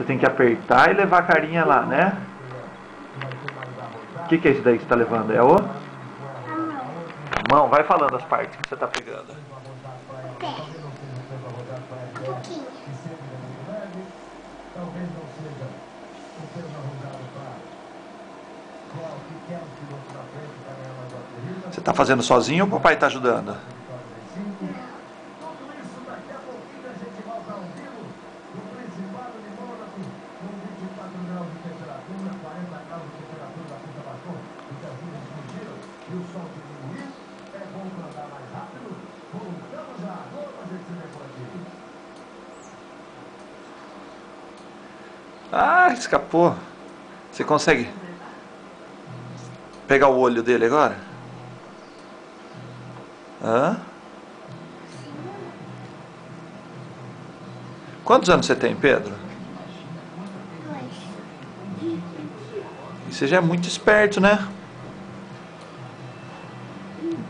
Você tem que apertar e levar a carinha lá, né? O que é isso daí que você tá levando? É o? Mão, vai falando as partes que você tá pegando. Pé. Um pouquinho. Você tá fazendo sozinho ou o papai tá ajudando? Ah, escapou. Você consegue pegar o olho dele agora? Hã? Quantos anos você tem, Pedro? 2. E você já é muito esperto, né?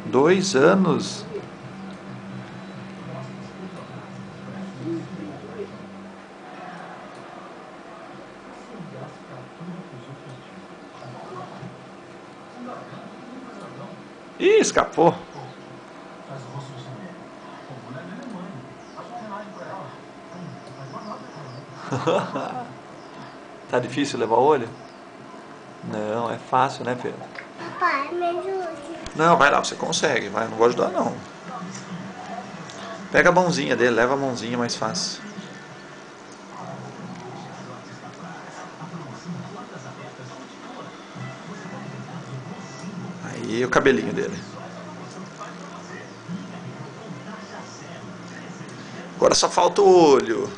2 anos. Ih, escapou. Tá difícil levar o olho? Não, é fácil, né, Pedro? Papai, me ajude. Não, vai lá, você consegue. Vai, não vou ajudar, não. Pega a mãozinha dele, leva a mãozinha mais fácil. Aí o cabelinho dele. Agora só falta o olho.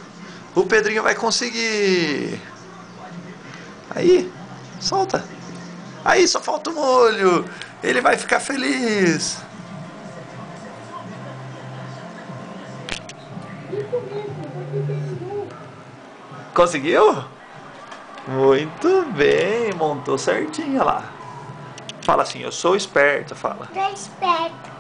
O Pedrinho vai conseguir. Aí, solta. Aí só falta um olho. Ele vai ficar feliz. Conseguiu? Muito bem, montou certinho lá. Fala assim, eu sou esperto, fala. Tô esperto.